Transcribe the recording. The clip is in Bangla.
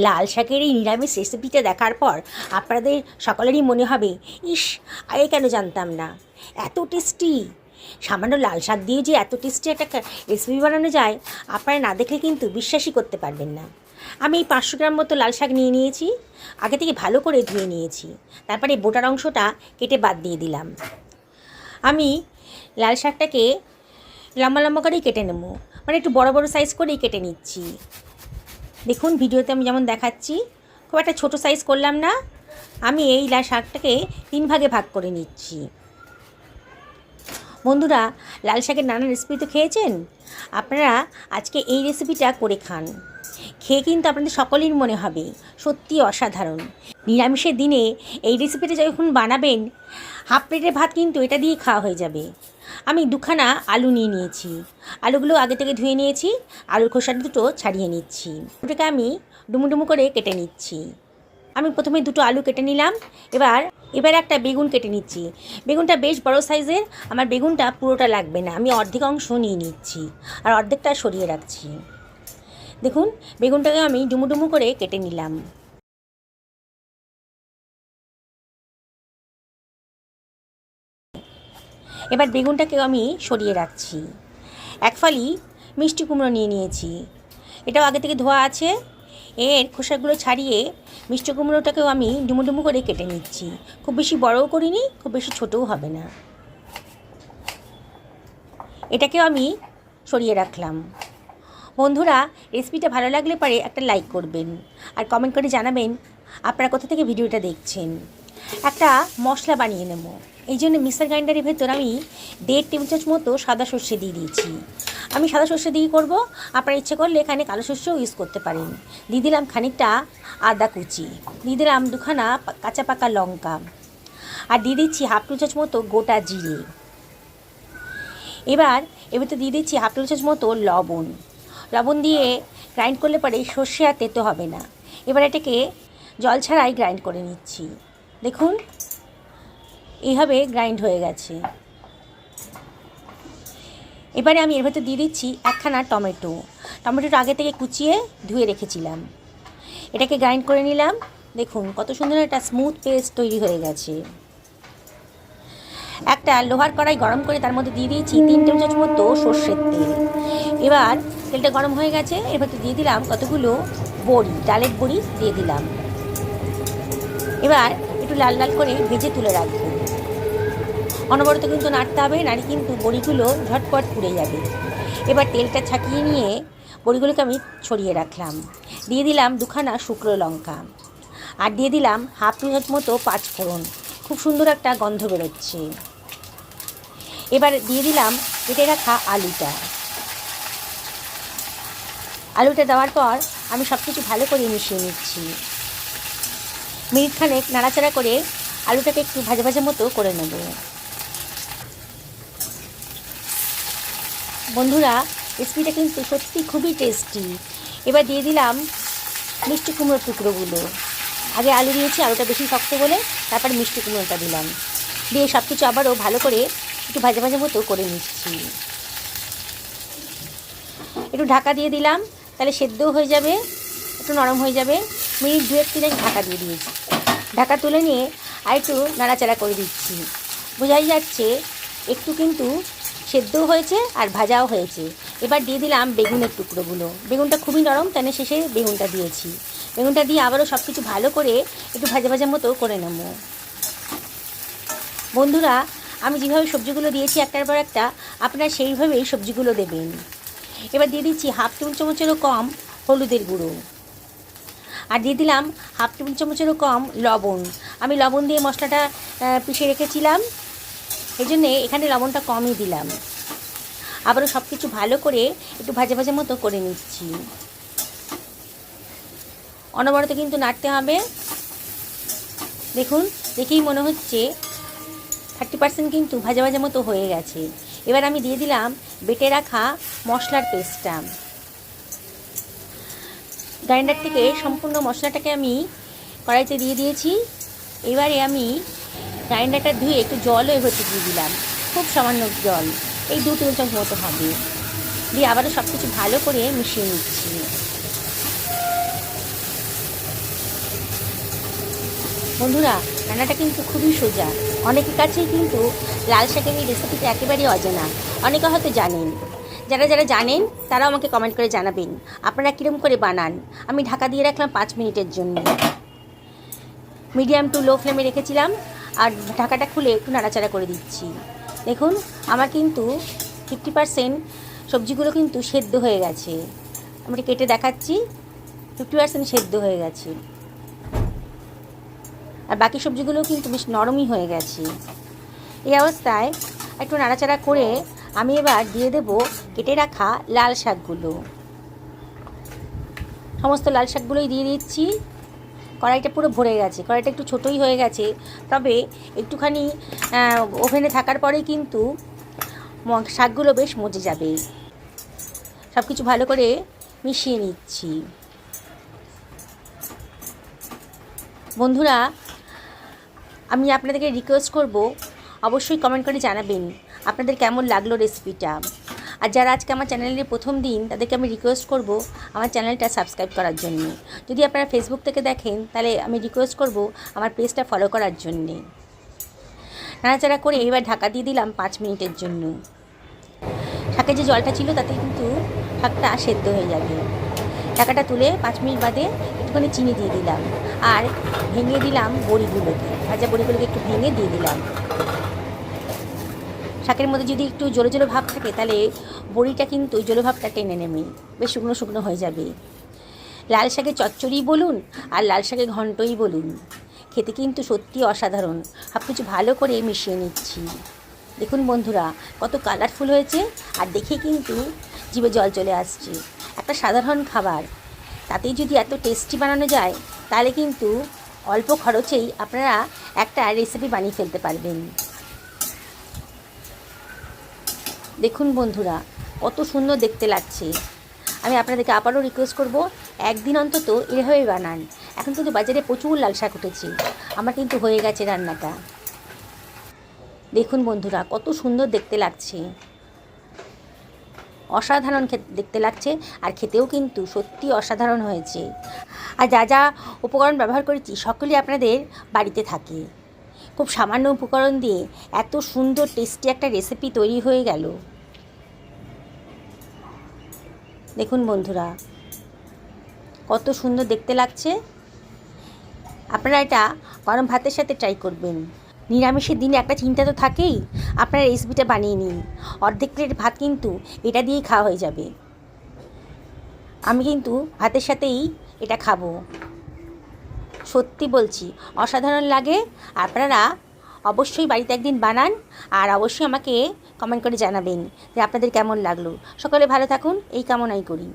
লাল শাকের এই নিরামিষ রেসিপিটা দেখার পর আপনাদের সকলেরই মনে হবে, ইস, আগে কেন জানতাম না, এত টেস্টি। সামান্য লাল শাক দিয়ে যে এত টেস্টি একটা রেসিপি বানানো যায়, আপনারা না দেখলে কিন্তু বিশ্বাসই করতে পারবেন না। আমি এই 500 গ্রাম মতো লাল শাক নিয়ে নিয়েছি, আগে থেকে ভালো করে ধুয়ে নিয়েছি, তারপরে বোটার অংশটা কেটে বাদ দিয়ে দিলাম। আমি লাল শাকটাকে লম্বা লম্বা করেই কেটে নেব, মানে একটু বড় বড় সাইজ করেই কেটে নিচ্ছি। দেখুন ভিডিওতে আমি যেমন দেখাচ্ছি, খুব একটা ছোটো সাইজ করলাম না। আমি এই লাল শাকটাকে 3 ভাগে ভাগ করে নিচ্ছি। বন্ধুরা, লাল শাকের নানা রেসিপি তো খেয়েছেন, আপনারা আজকে এই রেসিপিটা করে খান। খেয়ে কিন্তু আপনাদের সকলের মনে হবে সত্যি অসাধারণ। নিরামিষের দিনে এই রেসিপিটা যখন বানাবেন, হাফ প্লেটের ভাত কিন্তু এটা দিয়ে খাওয়া হয়ে যাবে। আমি 2খানা আলু নিয়ে নিয়েছি, আলুগুলো আগে থেকে ধুয়ে নিয়েছি, আলুর খোসা দুটো ছাড়িয়ে নিচ্ছি। ওটাকে আমি ডুমু ডুমু করে কেটে নিচ্ছি। আমি প্রথমে 2টো আলু কেটে নিলাম। এবার একটা বেগুন কেটে নিচ্ছি। বেগুনটা বেশ বড় সাইজের, আমার বেগুনটা পুরোটা লাগবে না, আমি অর্ধেক অংশ নিয়ে নিচ্ছি আর অর্ধেকটা সরিয়ে রাখছি। দেখুন বেগুনটাকে আমি ডুমু ডুমু করে কেটে নিলাম। এবার বেগুনটাকেও আমি সরিয়ে রাখছি। এক ফালি মিষ্টি কুমড়ো নিয়ে নিয়েছি, এটাও আগে থেকে ধোয়া আছে। এর খোসাগুলো ছাড়িয়ে মিষ্টি কুমড়োটাকেও আমি ডুমু ডুমু করে কেটে নিচ্ছি। খুব বেশি বড়ও করিনি, খুব বেশি ছোটও হবে না। এটাকেও আমি সরিয়ে রাখলাম। বন্ধুরা, রেসিপিটা ভালো লাগলে পরে একটা লাইক করবেন আর কমেন্ট করে জানাবেন আপনারা কোথা থেকে ভিডিওটা দেখছেন। একটা মশলা বানিয়ে নেব, এই জন্য মিক্সার গ্রাইন্ডারের ভেতর আমি 1.5 টেবিল চামচ মতো সাদা সর্ষে দিয়ে দিয়েছি। আমি সাদা সর্ষে দিয়ে করব, আপনারা ইচ্ছে করলে এখানে কালো সর্ষেও ইউজ করতে পারেন। দিয়ে দিলাম খানিকটা আদা কুচি, দিয়ে দিলাম 2খানা কাঁচা পাকা লঙ্কা, আর দিয়ে দিচ্ছি হাফ টেবিল চামচ মতো গোটা জিরে। এবার তো দিয়ে দিচ্ছি হাফ টেবিল চামচ মতো লবণ দিয়ে গ্রাইন্ড করলে পরে সর্ষে আর তেতো হবে না। এবার এটাকে জল ছাড়াই গ্রাইন্ড করে নিচ্ছি। দেখুন এইভাবে গ্রাইন্ড হয়ে গেছে। এবারে আমি এর ভেতর দিয়ে দিচ্ছি 1খানা টমেটোটা আগে থেকে কুচিয়ে ধুয়ে রেখেছিলাম। এটাকে গ্রাইন্ড করে নিলাম। দেখুন কত সুন্দর একটা স্মুথ পেস্ট তৈরি হয়ে গেছে। একটা লোহার কড়াই গরম করে তার মধ্যে দিয়ে দিয়েছি 3 টেবিল চামচ মতো সর্ষের তেল। এবার তেলটা গরম হয়ে গেছে, এর ভেতর দিয়ে দিলাম কতগুলো বড়ি, ডালের বড়ি দিয়ে দিলাম। এবার একটু লাল লাল করে ভেজে তুলে রাখবো। অনবরত কিন্তু নাড়তে হবে, নাড়ি কিন্তু বড়িগুলো ঝটপট পুড়ে যাবে। এবার তেলটা ছাকিয়ে নিয়ে বড়িগুলোকে আমি ছড়িয়ে রাখলাম। দিয়ে দিলাম 2খানা শুকনো লঙ্কা, আর দিয়ে দিলাম হাফ টেবিল চামচ মতো 5 ফোড়ন। খুব সুন্দর একটা গন্ধ বেরোচ্ছে। এবার দিয়ে দিলাম কেটে রাখা আলুটা দেওয়ার পর আমি সব কিছু ভালো করে মিশিয়ে নিচ্ছি। মিনিটখানেক নাড়াচাড়া করে আলুটাকে একটু ভাজা ভাজা মতো করে নেব। বন্ধুরা, রেসিপিটা কিন্তু সত্যি খুবই টেস্টি। এবার দিয়ে দিলাম মিষ্টি কুমড়োর টুকরোগুলো। আগে আলু দিয়েছি, আলুটা বেশি শক্ত বলে, তারপর মিষ্টি কুমড়োটা দিলাম। দিয়ে সব কিছু আবারও ভালো করে একটু ভাজা ভাজা মতো করে নিচ্ছি। একটু ঢাকা দিয়ে দিলাম, তাহলে সেদ্ধও হয়ে যাবে, একটু নরম হয়ে যাবে। মিনিট 2-3 ঢাকা দিয়ে দিয়েছি। ঢাকা তুলে নিয়ে আর একটু নাড়াচাড়া করে দিচ্ছি। বোঝাই যাচ্ছে একটু কিন্তু সেদ্ধও হয়েছে আর ভাজাও হয়েছে। এবার দিয়ে দিলাম বেগুনের টুকরোগুলো। বেগুনটা খুবই নরম, তাই শেষে বেগুনটা দিয়েছি। বেগুনটা দিয়ে আবারও সব কিছু ভালো করে একটু ভাজা ভাজা মতো করে নেব। বন্ধুরা, আমি যেভাবে সবজিগুলো দিয়েছি একটার পর একটা, আপনারা সেইভাবেই সবজিগুলো দেবেন। এবার দিয়ে দিচ্ছি হাফ টেবিল চামচেরও কম হলুদের গুঁড়ো, আর দিয়ে দিলাম হাফ টেবিল চামচেরও কম লবণ। আমি লবণ দিয়ে মশলাটা পিষে রেখেছিলাম, এই জন্যে এখানে লবণটা কমই দিলাম। আবারও সব কিছু ভালো করে একটু ভাজা ভাজা মতো করে নিচ্ছি। অনবরত কিন্তু নাড়তে হবে। দেখুন, দেখেই মনে হচ্ছে 30% কিন্তু ভাজা ভাজা মতো হয়ে গেছে। এবার আমি দিয়ে দিলাম বেটে রাখা মশলার পেস্টটা। গ্রাইন্ডার থেকে সম্পূর্ণ মশলাটাকে আমি কড়াইতে দিয়ে দিয়েছি। এবারে আমি গ্রাইন্ডারটা ধুয়ে একটু জলও ভর্তি দিয়ে দিলাম, খুব সামান্য জল, এই 2 টেবিল চামচ মতো হবে। দিয়ে আবারও সব কিছু ভালো করে মিশিয়ে নিচ্ছি। বন্ধুরা, রান্নাটা কিন্তু খুবই সোজা। অনেকের কাছেই কিন্তু লাল শাকের এই রেসিপিটা একেবারেই অজানা। অনেকে হয়তো জানেন। যারা যারা জানেন তারাও আমাকে কমেন্ট করে জানাবেন আপনারা কীরকম করে বানান। আমি ঢাকা দিয়ে রাখলাম 5 মিনিটের জন্য। মিডিয়াম টু লো ফ্লেমে রেখেছিলাম আর ঢাকাটা খুলে একটু নাড়াচাড়া করে দিচ্ছি। দেখুন, আমার কিন্তু 50% সবজিগুলো কিন্তু সেদ্ধ হয়ে গেছে। আমি কেটে দেখাচ্ছি, 50% সেদ্ধ হয়ে গেছে। আর বাকি সবজিগুলো কিন্তু বেশ নরমই হয়ে গেছে। এই অবস্থায় একটু নাড়াচাড়া করে আমি এবার দিয়ে দেব কেটে রাখা লাল শাকগুলো। সমস্ত লাল শাকগুলোই দিয়ে দিচ্ছি। কড়াইটা পুরো ভরে গেছে, কড়াইটা একটু ছোটোই হয়ে গেছে, তবে একটুখানি ওভেনে থাকার পরেই কিন্তু শাকগুলো বেশ মজে যাবে। সব কিছু ভালো করে মিশিয়ে নিচ্ছি। বন্ধুরা, আমি আপনাদেরকে রিকোয়েস্ট করব, অবশ্যই কমেন্ট করে জানাবেন আপনাদের কেমন লাগলো রেসিপিটা। আর যারা আজকে আমার চ্যানেলের প্রথম দিন তাদেরকে আমি রিকোয়েস্ট করব আমার চ্যানেলটা সাবস্ক্রাইব করার জন্য। যদি আপনারা ফেসবুক থেকে দেখেন তাহলে আমি রিকোয়েস্ট করব আমার পেজটা ফলো করার জন্যে। নাড়াচাড়া করে এবার ঢাকা দিয়ে দিলাম 5 মিনিটের জন্য। শাকের যে জলটা ছিল তাতে কিন্তু শাকটা সেদ্ধ হয়ে যাবে। ঢাকাটা তুলে 5 মিনিট বাদে একটুখানি চিনি দিয়ে দিলাম আর ভেঙে দিলাম বড়িগুলোকে, ভাজা বড়িগুলোকে একটু ভেঙে দিয়ে দিলাম। শাকের মধ্যে যদি একটু জোলো জোলো ভাব থাকে তাহলে বড়িটা কিন্তু জোলো ভাবটা টেনে নেবে, বেশ শুকনো শুকনো হয়ে যাবে। লাল শাকের চচ্চড়ি বলুন আর লাল শাকের ঘন্টই বলুন, খেতে কিন্তু সত্যি অসাধারণ। সব কিছু ভালো করে মিশিয়ে নিচ্ছি। দেখুন বন্ধুরা, কত কালারফুল হয়েছে আর দেখে কিন্তু জিভে জল চলে আসছে। একটা সাধারণ খাবার, তাতেই যদি এত টেস্টি বানানো যায় তাহলে কিন্তু অল্প খরচেই আপনারা একটা রেসিপি বানিয়ে ফেলতে পারবেন। দেখুন বন্ধুরা, কত সুন্দর দেখতে লাগছে। আমি আপনাদেরকে আবারও রিকোয়েস্ট করব, একদিন অন্তত এভাবেই বানান। এখন কিন্তু বাজারে প্রচুর লাল শাক উঠেছে, আমার কিন্তু হয়ে গেছে রান্নাটা। দেখুন বন্ধুরা, কত সুন্দর দেখতে লাগছে, অসাধারণ দেখতে লাগছে আর খেতেও কিন্তু সত্যি অসাধারণ হয়েছে। আর যা যা উপকরণ ব্যবহার করেছি সকলেই আপনাদের বাড়িতে থাকে। খুব সামান্য উপকরণ দিয়ে এত সুন্দর টেস্টি একটা রেসিপি তৈরি হয়ে গেল। দেখুন বন্ধুরা, কত সুন্দর দেখতে লাগছে। আপনারা এটা গরম ভাতের সাথে ট্রাই করবেন। নিরামিষের দিনে একটা চিন্তা তো থাকেই, আপনারা রেসিপিটা বানিয়ে নিন। অর্ধেক প্লেট ভাত কিন্তু এটা দিয়েই খাওয়া হয়ে যাবে। আমি কিন্তু ভাতের সাথেই এটা খাবো। সত্যি বলছি, অসাধারণ লাগে। আপনারা অবশ্যই বাড়িতে একদিন বানান আর অবশ্যই আমাকে কমেন্ট করে জানাবেন যে আপনাদের কেমন লাগলো। সকলে ভালো থাকুন, এই কামনাই করি।